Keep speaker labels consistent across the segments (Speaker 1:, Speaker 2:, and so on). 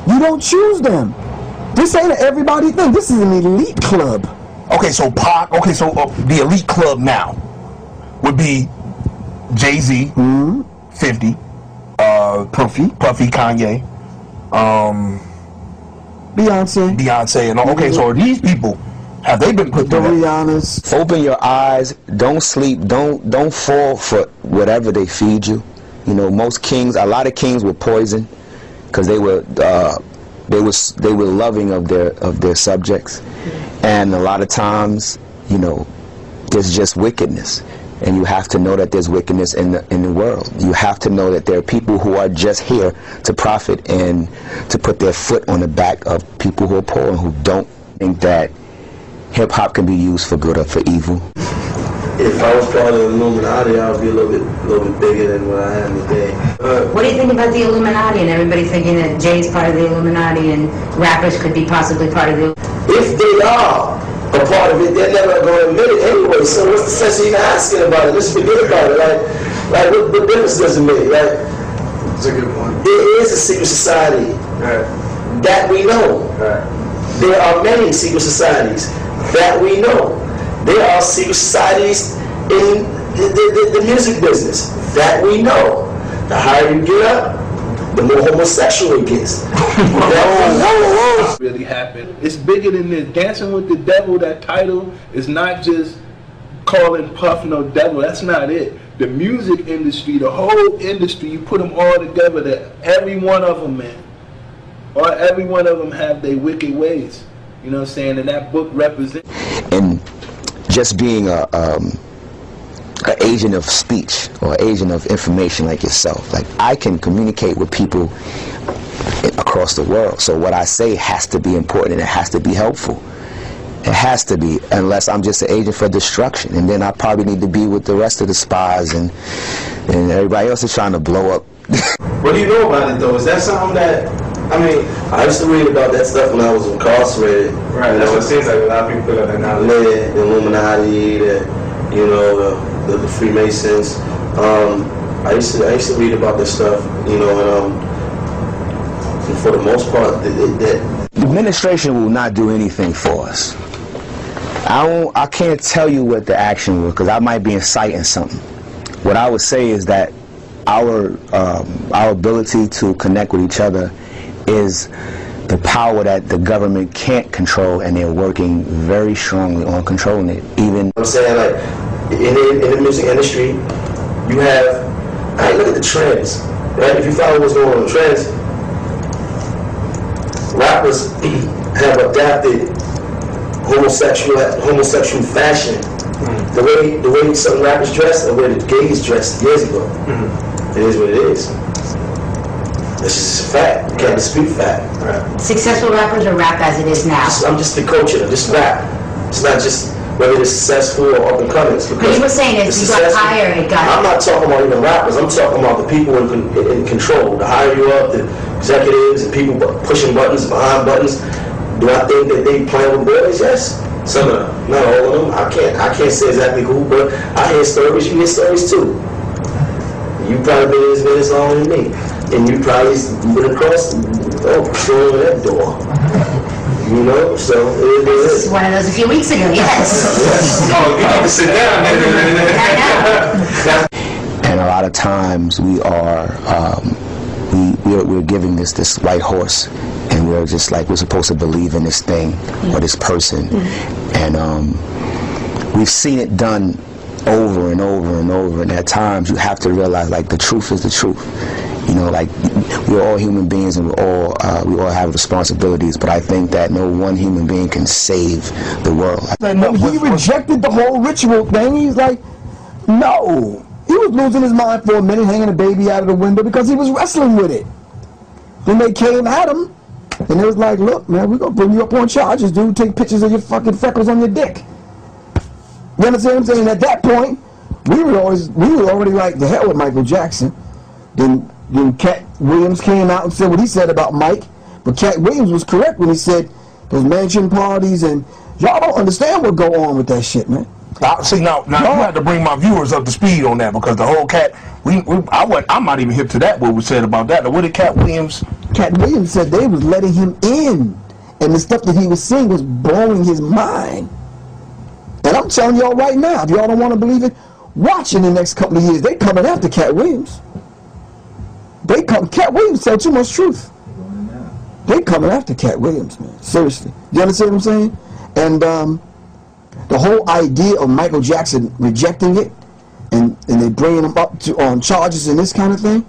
Speaker 1: You don't choose them. This ain't an everybody thing. This is an elite club.
Speaker 2: Okay, so Pac. Okay, so the elite club now would be Jay-Z, 50, Puffy, Kanye, Beyonce, and all. Okay, so are these people, have they been put through
Speaker 1: Rihanna's?
Speaker 3: Open your eyes. Don't sleep. Don't fall for whatever they feed you. You know, most kings, a lot of kings were poisoned because they were loving of their subjects, and a lot of times, you know, there's just wickedness, and you have to know that there's wickedness in the world. You have to know that there are people who are just here to profit and to put their foot on the back of people who are poor and who don't think that hip hop can be used for good or for evil.
Speaker 4: If I was part of the Illuminati, I would be a little bit bigger than what I am today.
Speaker 5: What do you think about the Illuminati and everybody thinking that Jay's part of the Illuminati and rappers could be possibly part of the Illuminati?
Speaker 4: If they are a part of it, they're never going to admit it anyway. So what's the sense of even asking about it? Let's forget about it. Like what difference does it make? Like,
Speaker 6: that's a good point.
Speaker 4: There is a secret society that we know. There are many secret societies that we know. There are secret societies in the music business that we know. The higher you get up, the more homosexual it gets.
Speaker 6: Really happened. It's bigger than this. Dancing with the Devil, that title is not just calling Puff no devil. That's not it. The music industry, the whole industry, you put them all together, that every one of them, man, or every one of them have their wicked ways. You know what I'm saying? And that book represents.
Speaker 3: And just being an agent of speech or agent of information like yourself, like I can communicate with people across the world. So what I say has to be important and it has to be helpful. It has to be, unless I'm just an agent for destruction. And then I probably need to be with the rest of the spies and everybody else is trying to blow up.
Speaker 4: What do you know about it though? Is that something that, I mean, I used to read about that stuff when I was incarcerated.
Speaker 6: Right, that's what it seems like. A lot of people feel like that now.
Speaker 4: The Illuminati, the Freemasons. I used to read about this stuff, you know, and for the most part,
Speaker 3: the administration will not do anything for us. I can't tell you what the action was because I might be inciting something. What I would say is that our ability to connect with each other is the power that the government can't control, and they're working very strongly on controlling it. Even
Speaker 4: I'm saying, like, in the music industry, you have, look at the trends, right? If you follow what's going on in trends, rappers have adapted homosexual fashion. The way some rappers dress, the way the gays dressed years ago. It is what it is. It's just a fact. You can't dispute fact. Right.
Speaker 5: Successful rappers or rap as it is now?
Speaker 4: I'm just the culture. Just rap. It's not just whether they're successful or up and coming.
Speaker 5: But you were saying if you got higher, it got.
Speaker 4: I'm not talking about even rappers. I'm talking about the people in control. The higher you up, the executives and people pushing buttons behind buttons. Do I think that they playing with boys? Yes. Some of them, not all of them. I can't say exactly who, but I hear stories. You hear stories too. You probably been as big as long as me, and you probably been across through that door. You know, so
Speaker 5: this is one of those a few weeks ago. Yes.
Speaker 4: Oh, you have to sit down.
Speaker 3: And a lot of times we are we're giving this white horse, and we're just like we're supposed to believe in this thing or this person, and we've seen it done over and over and over, and at times you have to realize like the truth is the truth. You know, like we're all human beings and we all have responsibilities, but I think that no one human being can save the world.
Speaker 1: He rejected the whole ritual thing. He's like, no. He was losing his mind for a minute, hanging a baby out of the window because he was wrestling with it. Then they came at him, and it was like, look, man, we're going to bring you up on charges, dude. Take pictures of your fucking freckles on your dick. You understand what I'm saying? At that point, we were already like, the hell with Michael Jackson. Then Cat Williams came out and said what he said about Mike, but Cat Williams was correct when he said those mansion parties, and y'all don't understand what go on with that shit, man.
Speaker 2: See, now you have to bring my viewers up to speed on that, because the whole Cat I'm not even hip to that, what was said about that. What did Cat Williams?
Speaker 1: Cat Williams said they was letting him in, and the stuff that he was seeing was blowing his mind. And I'm telling y'all right now, if y'all don't want to believe it, watch in the next couple of years. They coming after Cat Williams. Cat Williams said too much truth. They coming after Cat Williams, man. Seriously. You understand what I'm saying? And the whole idea of Michael Jackson rejecting it, and they bringing him up on charges and this kind of thing,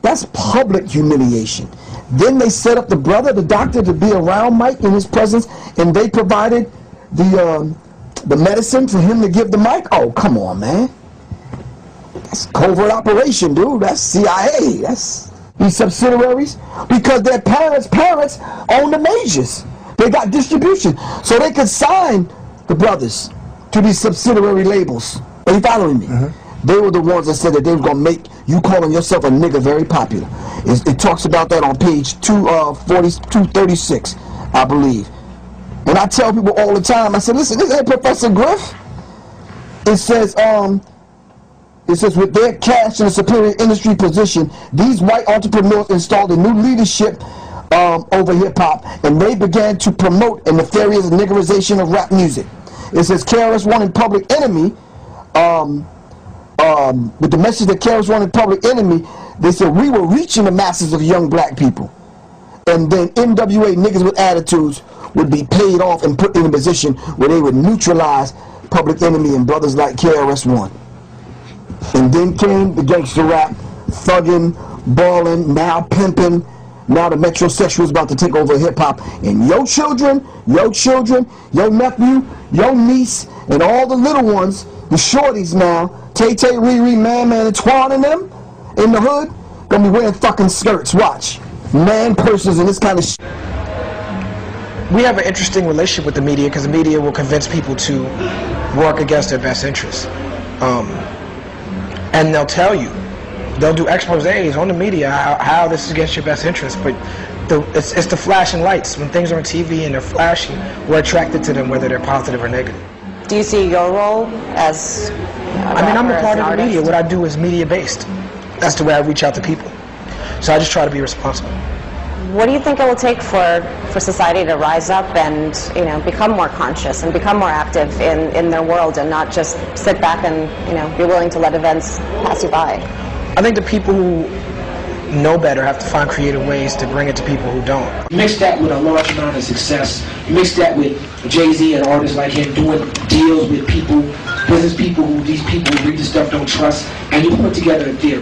Speaker 1: that's public humiliation. Then they set up the doctor, to be around Mike in his presence, and they provided the medicine for him to give the mic. Oh, come on, man. That's covert operation, dude. That's CIA. That's these subsidiaries, because their parents own the majors. They got distribution, so they could sign the brothers to these subsidiary labels. Are you following me? They were the ones that said that they were going to make you calling yourself a nigga very popular. It talks about that on page 236, I believe. And I tell people all the time, I said, listen, this ain't Professor Griff. It says, with their cash in a superior industry position, these white entrepreneurs installed a new leadership over hip-hop, and they began to promote a nefarious niggerization of rap music. It says KRS-One and Public Enemy, with the message that KRS-One and Public Enemy, they said we were reaching the masses of young black people. And then NWA niggas with attitudes would be paid off and put in a position where they would neutralize Public Enemy and brothers like KRS-One. And then came the gangster rap, thugging, balling, now pimping. Now the metrosexuals about to take over hip-hop. And your children, your nephew, your niece, and all the little ones, the shorties now, Tay-Tay, Riri, Man, and Twan and them, in the hood, gonna be wearing fucking skirts. Watch. Man purses and this kind of shit.
Speaker 7: We have an interesting relationship with the media, because the media will convince people to work against their best interests. And they'll tell you, they'll do exposés on the media how this is against your best interest, but it's the flashing lights. When things are on TV and they're flashing, we're attracted to them, whether they're positive or negative.
Speaker 8: Do you see your role as
Speaker 7: I'm a part of the media. What I do is media-based. That's the way I reach out to people. So I just try to be responsible.
Speaker 8: What do you think it will take for society to rise up and become more conscious and become more active in their world, and not just sit back and be willing to let events pass you by?
Speaker 7: I think the people who know better have to find creative ways to bring it to people who don't.
Speaker 9: Mix that with a large amount of success. Mix that with Jay-Z and artists like him doing deals with people, business people who these people who read the stuff don't trust, and you put together a deal.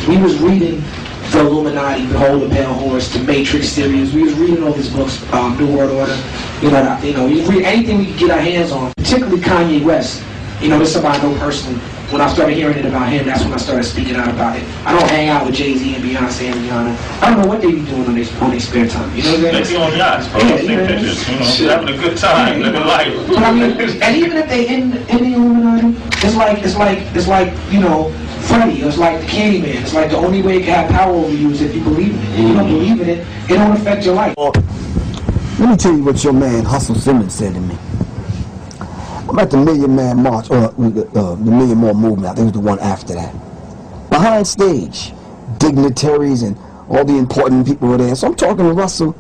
Speaker 9: We was reading The Illuminati, Behold the Pale Horse, The Matrix series. We was reading all these books, New World Order. You read anything we could get our hands on, particularly Kanye West. This is somebody I know personally. When I started hearing it about him, that's when I started speaking out about it. I don't hang out with Jay-Z and Beyonce and Rihanna. I don't know what they be doing on their spare time. You know what I'm saying?
Speaker 10: They be on yachts, posting pictures, having a good time, living life.
Speaker 9: But and even if they in the Illuminati, it's like Freddy, it's like the Candyman. It's like the only way it can have power over you is if you believe in it. If you don't believe in it, it don't affect your life.
Speaker 1: Let me tell you what your man Hustle Simmons said to me. I'm at the Million Man March, or the Million More Movement. I think it was the one after that. Behind stage, dignitaries and all the important people were there. So I'm talking to Russell,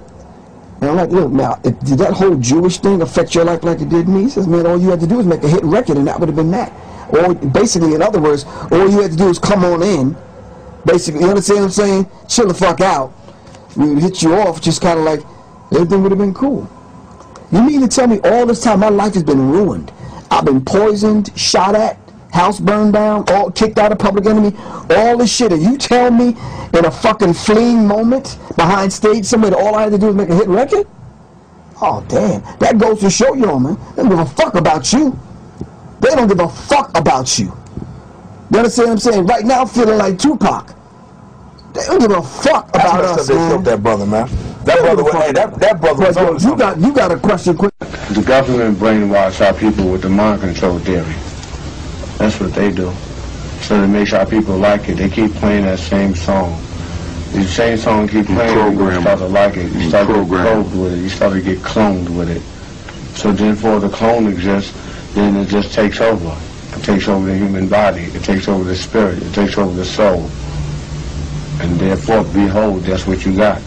Speaker 1: and I'm like, look, now, did that whole Jewish thing affect your life like it did me? He says, man, all you had to do was make a hit record, and that would have been that. Or basically, in other words, all you had to do is come on in. Basically, you understand what I'm saying? Chill the fuck out. We would hit you off, just kind of like, everything would have been cool. You mean to tell me all this time my life has been ruined? I've been poisoned, shot at, house burned down, all kicked out of Public Enemy, all this shit, and you tell me in a fucking fleeting moment behind stage somewhere that all I had to do was make a hit record? Oh damn, that goes to show y'all, man. They don't give a fuck about you. They don't give a fuck about you. You understand what I'm saying? Right now I'm feeling like Tupac. They don't give a fuck about us, man.
Speaker 2: That brother, man. That brother was on
Speaker 1: you got a question quick.
Speaker 11: The government brainwash our people with the mind control theory. That's what they do. So to make sure our people like it, they keep playing that same song. The same song keep playing, you start to like it. You start to get probed with it. You start to get cloned with it. So then for the clone exists, then it just takes over. It takes over the human body. It takes over the spirit. It takes over the soul. And therefore, behold, that's what you got.